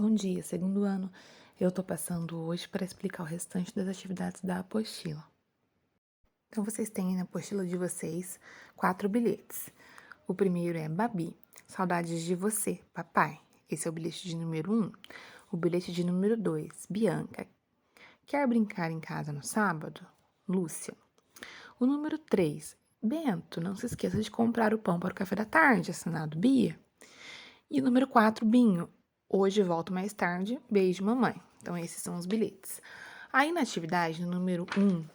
Bom dia, segundo ano. Eu tô passando hoje para explicar o restante das atividades da apostila. Então, vocês têm na apostila de vocês 4 bilhetes. O primeiro é Babi, saudades de você, papai. Esse é o bilhete de número 1. O bilhete de número 2, Bianca. Quer brincar em casa no sábado? Lúcia. O número 3, Bento, não se esqueça de comprar o pão para o café da tarde, assinado Bia. E o número 4, Binho. Hoje volto mais tarde. Beijo, mamãe. Então, esses são os bilhetes. Aí, na atividade, no número 1,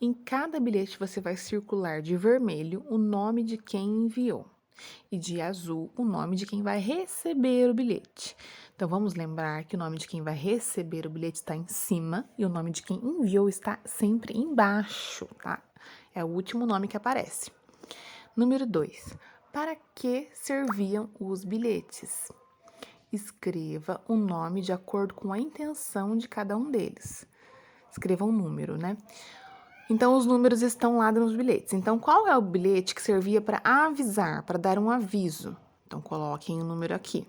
em cada bilhete você vai circular de vermelho o nome de quem enviou e de azul o nome de quem vai receber o bilhete. Então, vamos lembrar que o nome de quem vai receber o bilhete está em cima e o nome de quem enviou está sempre embaixo, tá? É o último nome que aparece. Número 2. Para que serviam os bilhetes? Escreva o nome de acordo com a intenção de cada um deles. Escreva um número, né? Então, os números estão lá nos bilhetes. Então, qual é o bilhete que servia para avisar, para dar um aviso? Então, coloquem o número aqui.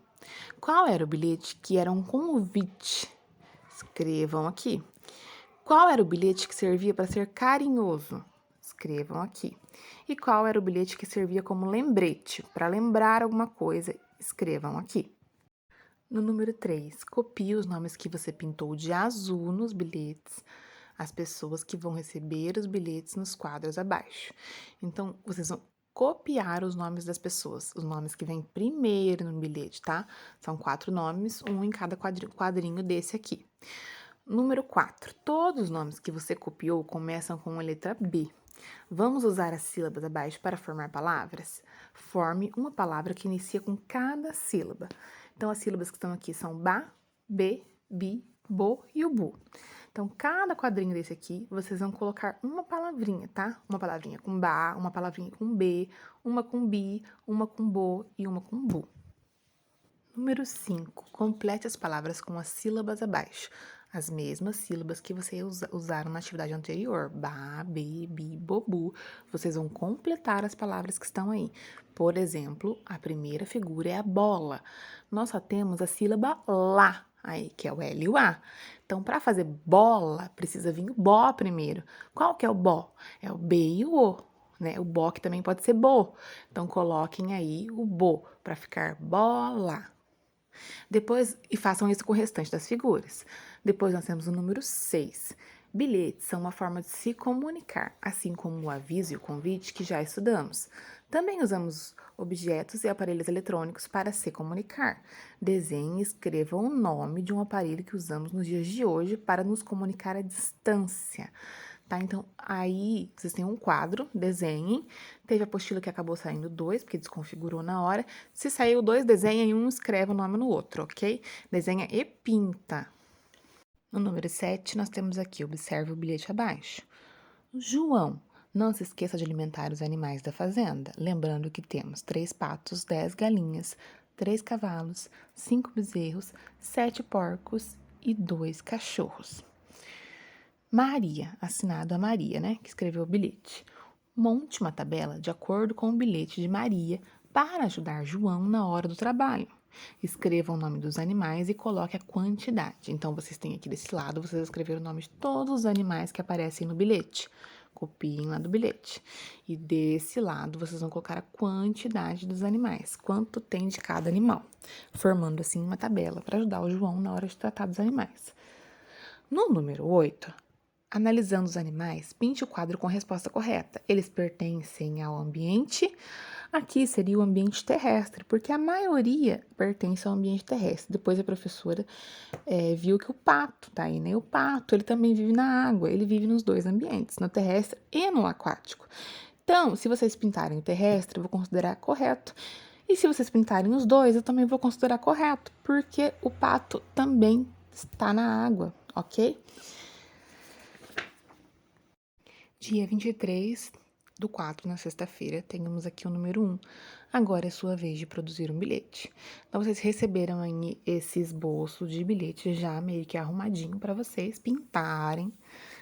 Qual era o bilhete que era um convite? Escrevam aqui. Qual era o bilhete que servia para ser carinhoso? Escrevam aqui. E qual era o bilhete que servia como lembrete, para lembrar alguma coisa? Escrevam aqui. No número 3, copie os nomes que você pintou de azul nos bilhetes, as pessoas que vão receber os bilhetes nos quadros abaixo. Então, vocês vão copiar os nomes das pessoas, os nomes que vêm primeiro no bilhete, tá? São 4 nomes, um em cada quadrinho desse aqui. Número 4, todos os nomes que você copiou começam com a letra B. Vamos usar as sílabas abaixo para formar palavras? Forme uma palavra que inicia com cada sílaba. Então, as sílabas que estão aqui são ba, be, bi, bo e o bu. Então, cada quadrinho desse aqui, vocês vão colocar uma palavrinha, tá? Uma palavrinha com ba, uma palavrinha com b, uma com bi, uma com bo e uma com bu. Número 5. Complete as palavras com as sílabas abaixo. As mesmas sílabas que vocês usaram na atividade anterior. Ba, be, bi, bobu. Vocês vão completar as palavras que estão aí. Por exemplo, a primeira figura é a bola. Nós só temos a sílaba lá, aí, que é o L e o A. Então, para fazer bola, precisa vir o bó primeiro. Qual que é o bó? É o B e o O. Né? O bó que também pode ser bo. Então, coloquem aí o bo para ficar bola. Depois, e façam isso com o restante das figuras. Depois nós temos o número 6. Bilhetes são uma forma de se comunicar, assim como o aviso e o convite que já estudamos. Também usamos objetos e aparelhos eletrônicos para se comunicar. Desenhe e escreva o nome de um aparelho que usamos nos dias de hoje para nos comunicar à distância. Tá? Então, aí vocês têm um quadro, desenhem. Teve a apostila que acabou saindo 2, porque desconfigurou na hora. Se saiu 2, desenha e um escreve o nome no outro, ok? Desenha e pinta. No número 7, nós temos aqui, observe o bilhete abaixo. João, não se esqueça de alimentar os animais da fazenda. Lembrando que temos 3 patos, 10 galinhas, 3 cavalos, 5 bezerros, 7 porcos e 2 cachorros. Maria, assinado a Maria, né, que escreveu o bilhete. Monte uma tabela de acordo com o bilhete de Maria para ajudar João na hora do trabalho. Escreva o nome dos animais e coloque a quantidade. Então, vocês têm aqui desse lado, vocês escreveram o nome de todos os animais que aparecem no bilhete. Copiem lá do bilhete. E desse lado, vocês vão colocar a quantidade dos animais, quanto tem de cada animal, formando assim uma tabela para ajudar o João na hora de tratar dos animais. No número 8, analisando os animais, pinte o quadro com a resposta correta. Eles pertencem ao ambiente. Aqui seria o ambiente terrestre, porque a maioria pertence ao ambiente terrestre. Depois a professora viu que o pato tá aí, né? O pato, ele também vive na água, ele vive nos 2 ambientes, no terrestre e no aquático. Então, se vocês pintarem o terrestre, eu vou considerar correto. E se vocês pintarem os 2, eu também vou considerar correto, porque o pato também está na água, ok? Dia 23/4, na sexta-feira, temos aqui o número 1. Agora é sua vez de produzir um bilhete. Então, vocês receberam aí esse esboço de bilhete já meio que arrumadinho para vocês pintarem,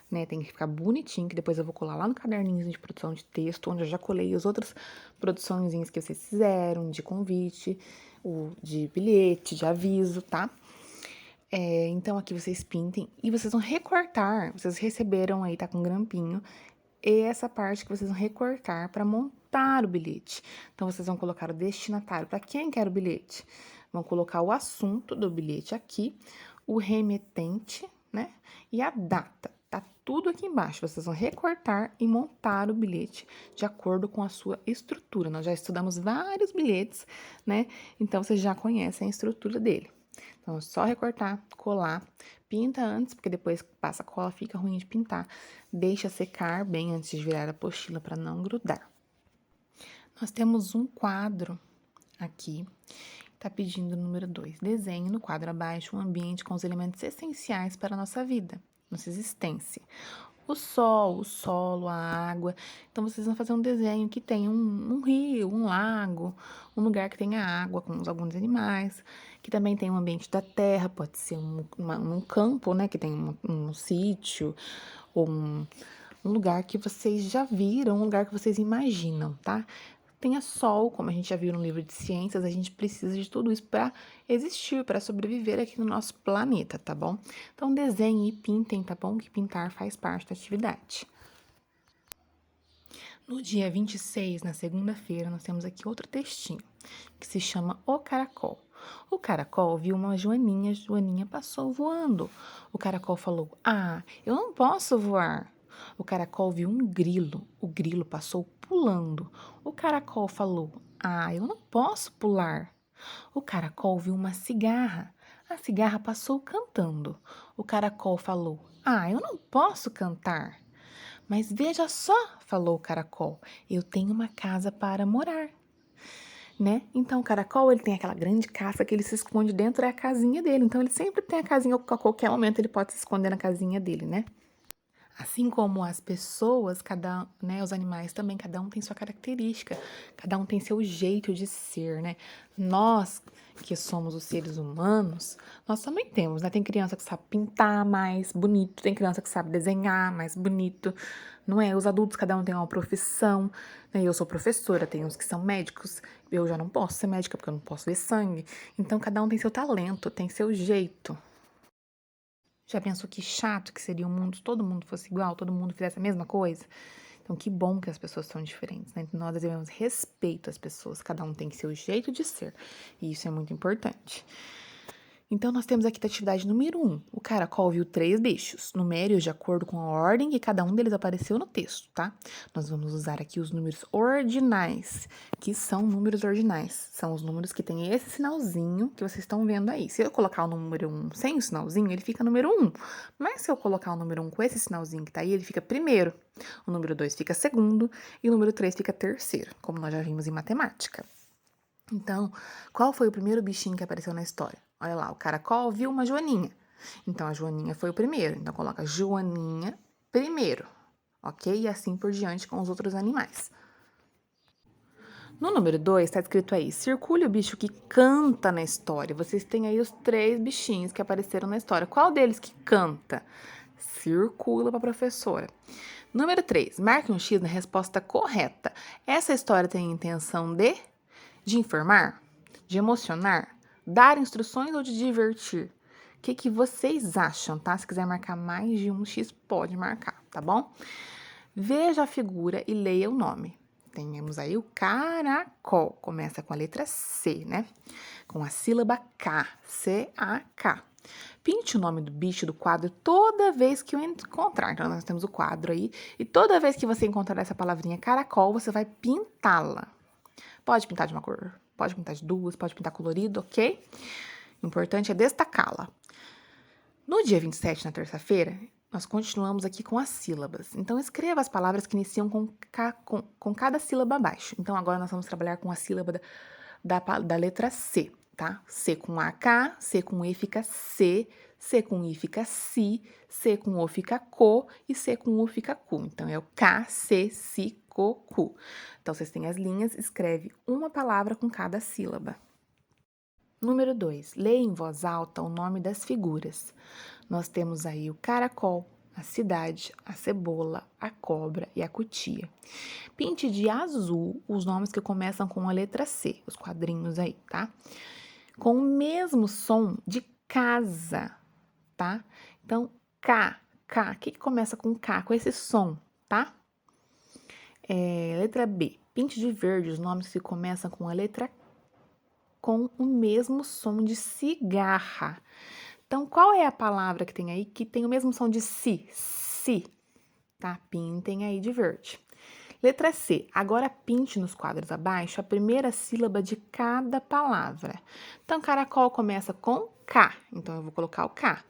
né? Tem que ficar bonitinho, que depois eu vou colar lá no caderninho de produção de texto, onde eu já colei as outras produçõezinhas que vocês fizeram, de convite, de bilhete, de aviso, tá? Então, aqui vocês pintem e vocês vão recortar. Vocês receberam aí, tá com grampinho. E essa parte que vocês vão recortar para montar o bilhete. Então, vocês vão colocar o destinatário. Para quem quer o bilhete? Vão colocar o assunto do bilhete aqui, o remetente, né? E a data. Tá tudo aqui embaixo. Vocês vão recortar e montar o bilhete de acordo com a sua estrutura. Nós já estudamos vários bilhetes, né? Então, vocês já conhecem a estrutura dele. Então, é só recortar, colar, pinta antes, porque depois que passa a cola fica ruim de pintar. Deixa secar bem antes de virar a apostila para não grudar. Nós temos um quadro aqui, tá pedindo o número 2. Desenhe no quadro abaixo um ambiente com os elementos essenciais para a nossa vida, nossa existência. O sol, o solo, a água. Então, vocês vão fazer um desenho que tenha um rio, um lago, um lugar que tenha água com alguns animais, que também tem um ambiente da terra, pode ser um campo, né, que tem um sítio, ou um lugar que vocês já viram, um lugar que vocês imaginam, tá? Tenha sol, como a gente já viu no livro de ciências, a gente precisa de tudo isso para existir, para sobreviver aqui no nosso planeta, tá bom? Então, desenhem e pintem, tá bom? Que pintar faz parte da atividade. No dia 26, na segunda-feira, nós temos aqui outro textinho, que se chama O Caracol. O caracol viu uma joaninha, Joaninha passou voando. O caracol falou: Ah, eu não posso voar. O caracol viu um grilo, o grilo passou pulando. O caracol falou: Ah, eu não posso pular. O caracol viu uma cigarra, a cigarra passou cantando. O caracol falou: Ah, eu não posso cantar. Mas veja só, falou o caracol, eu tenho uma casa para morar. Né? Então, o caracol, ele tem aquela grande casa que ele se esconde dentro da casinha dele. Então, ele sempre tem a casinha, a qualquer momento ele pode se esconder na casinha dele, né? Assim como as pessoas, né, os animais também, cada um tem sua característica, cada um tem seu jeito de ser, né? Nós, que somos os seres humanos, nós também temos, né? Tem criança que sabe pintar mais bonito, tem criança que sabe desenhar mais bonito, não é? Os adultos, cada um tem uma profissão, né? Eu sou professora, tem uns que são médicos, eu já não posso ser médica porque eu não posso ver sangue. Então, cada um tem seu talento, tem seu jeito. Já pensou que chato que seria o mundo se todo mundo fosse igual, todo mundo fizesse a mesma coisa? Então, que bom que as pessoas são diferentes, né? Nós devemos respeito às pessoas, cada um tem seu jeito de ser, e isso é muito importante. Então, nós temos aqui a atividade número 1. O caracol viu 3 bichos, numere-os de acordo com a ordem que cada um deles apareceu no texto, tá? Nós vamos usar aqui os números ordinais, que são números ordinais. São os números que têm esse sinalzinho que vocês estão vendo aí. Se eu colocar o número 1 sem o sinalzinho, ele fica número 1. Mas se eu colocar o número 1 com esse sinalzinho que tá aí, ele fica primeiro. O número 2 fica segundo e o número 3 fica terceiro, como nós já vimos em matemática. Então, qual foi o primeiro bichinho que apareceu na história? Olha lá, o caracol viu uma joaninha. Então, a joaninha foi o primeiro. Então, coloca joaninha primeiro, ok? E assim por diante com os outros animais. No número 2, está escrito aí, circule o bicho que canta na história. Vocês têm aí os 3 bichinhos que apareceram na história. Qual deles que canta? Circula para a professora. Número 3, marque um X na resposta correta. Essa história tem a intenção de informar, de emocionar, dar instruções ou de divertir? O que vocês acham, tá? Se quiser marcar mais de um X, pode marcar, tá bom? Veja a figura e leia o nome. Temos aí o caracol. Começa com a letra C, né? Com a sílaba K. C-A-K. Pinte o nome do bicho do quadro toda vez que o encontrar. Então, nós temos o quadro aí. E toda vez que você encontrar essa palavrinha caracol, você vai pintá-la. Pode pintar de uma cor, pode pintar de duas, pode pintar colorido, ok? O importante é destacá-la. No dia 27, na terça-feira, nós continuamos aqui com as sílabas. Então, escreva as palavras que iniciam com cada sílaba abaixo. Então, agora nós vamos trabalhar com a sílaba da letra C, tá? C com AK, C com E fica C, C com I fica Si, C com O fica Co e C com U fica Cu. Então, é o K, C, Si, Co, Cu. Então, vocês têm as linhas, escreve uma palavra com cada sílaba. Número 2, leia em voz alta o nome das figuras. Nós temos aí o caracol, a cidade, a cebola, a cobra e a cutia. Pinte de azul os nomes que começam com a letra C, os quadrinhos aí, tá? Com o mesmo som de casa. tá? Então, K, K. O que começa com K? Com esse som, tá? Letra B. Pinte de verde os nomes que começam com a letra com o mesmo som de cigarra. Então, qual é a palavra que tem aí que tem o mesmo som de si? Si, tá? Pintem aí de verde. Letra C. Agora pinte nos quadros abaixo a primeira sílaba de cada palavra. Então, caracol começa com K, então eu vou colocar o K.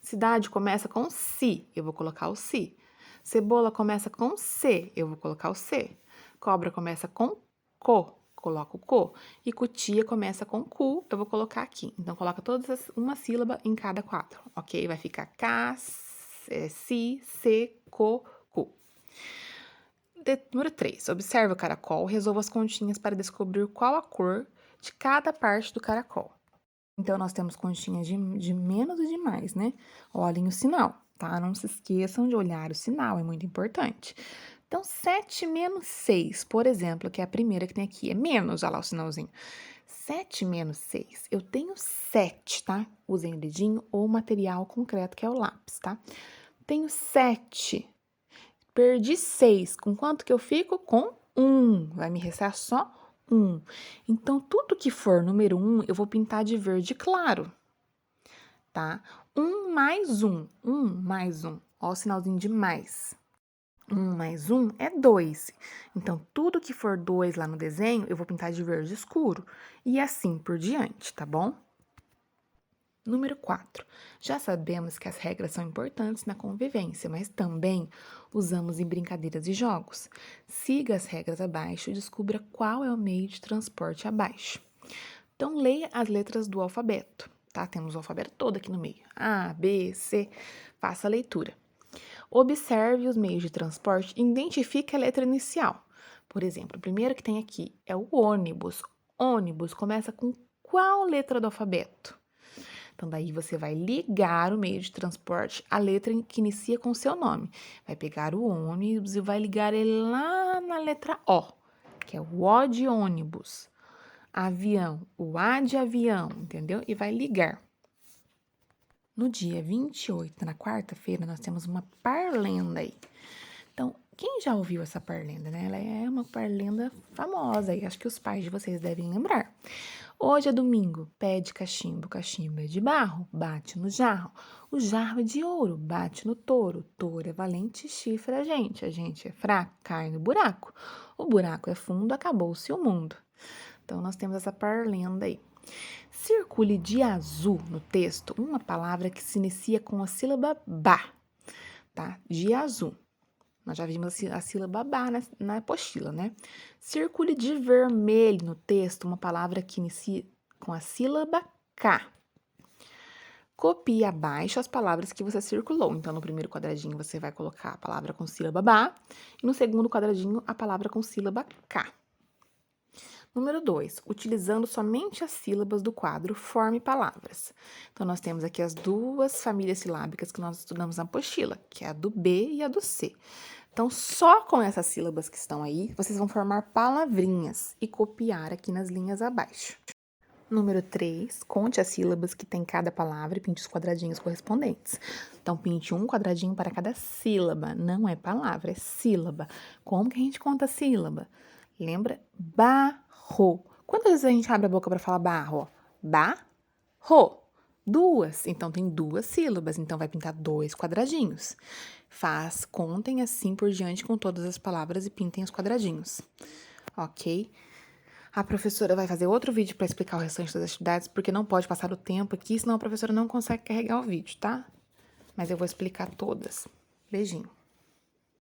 Cidade começa com si, eu vou colocar o si. Cebola começa com C, eu vou colocar o C. Cobra começa com co, coloco o co. E cutia começa com cu, eu vou colocar aqui. Então, coloca uma sílaba em cada quadro, ok? Vai ficar K, si, C, co, cu. Número 3. Observe o caracol, resolva as continhas para descobrir qual a cor de cada parte do caracol. Então, nós temos continhas de menos e de mais, né? Olhem o sinal, tá? Não se esqueçam de olhar o sinal, é muito importante. Então, 7 menos 6, por exemplo, que é a primeira que tem aqui, é menos, olha lá o sinalzinho. 7 menos 6, eu tenho 7, tá? Usem o dedinho ou o material concreto, que é o lápis, tá? Tenho 7. Perdi 6. Com quanto que eu fico? Com 1. Vai me restar só 1. Então, tudo que for número 1, eu vou pintar de verde claro, tá? 1 mais 1. 1 mais 1. Ó o sinalzinho de mais. 1 mais 1 é 2. Então, tudo que for 2 lá no desenho, eu vou pintar de verde escuro. E assim por diante, tá bom? Número 4. Já sabemos que as regras são importantes na convivência, mas também usamos em brincadeiras e jogos. Siga as regras abaixo e descubra qual é o meio de transporte abaixo. Então, leia as letras do alfabeto, tá? Temos o alfabeto todo aqui no meio. A, B, C. Faça a leitura. Observe os meios de transporte e identifique a letra inicial. Por exemplo, o primeiro que tem aqui é o ônibus. Ônibus começa com qual letra do alfabeto? Então, daí você vai ligar o meio de transporte à letra que inicia com o seu nome. Vai pegar o ônibus e vai ligar ele lá na letra O, que é o O de ônibus. Avião, o A de avião, entendeu? E vai ligar. No dia 28, na quarta-feira, nós temos uma parlenda aí. Então, quem já ouviu essa parlenda, né? Ela é uma parlenda famosa e acho que os pais de vocês devem lembrar. Hoje é domingo, pé de cachimbo, cachimbo é de barro, bate no jarro. O jarro é de ouro, bate no touro. Touro é valente, chifre a gente é fraco, cai no buraco. O buraco é fundo, acabou-se o mundo. Então, nós temos essa parlenda aí. Circule de azul no texto uma palavra que se inicia com a sílaba ba, tá? De azul. Nós já vimos a sílaba ba na apostila, né? Circule de vermelho no texto uma palavra que inicia com a sílaba K. Copie abaixo as palavras que você circulou. Então, no primeiro quadradinho, você vai colocar a palavra com sílaba ba. E no segundo quadradinho, a palavra com sílaba K. Número 2. Utilizando somente as sílabas do quadro, forme palavras. Então, nós temos aqui as duas famílias silábicas que nós estudamos na apostila, que é a do B e a do C. Então, só com essas sílabas que estão aí, vocês vão formar palavrinhas e copiar aqui nas linhas abaixo. Número 3, conte as sílabas que tem cada palavra e pinte os quadradinhos correspondentes. Então, pinte um quadradinho para cada sílaba. Não é palavra, é sílaba. Como que a gente conta a sílaba? Lembra? Barro. Quantas vezes a gente abre a boca para falar barro? Barro. 2. Então, tem 2 sílabas. Então, vai pintar 2 quadradinhos. Contem assim por diante com todas as palavras e pintem os quadradinhos. Ok? A professora vai fazer outro vídeo para explicar o restante das atividades, porque não pode passar o tempo aqui, senão a professora não consegue carregar o vídeo, tá? Mas eu vou explicar todas. Beijinho.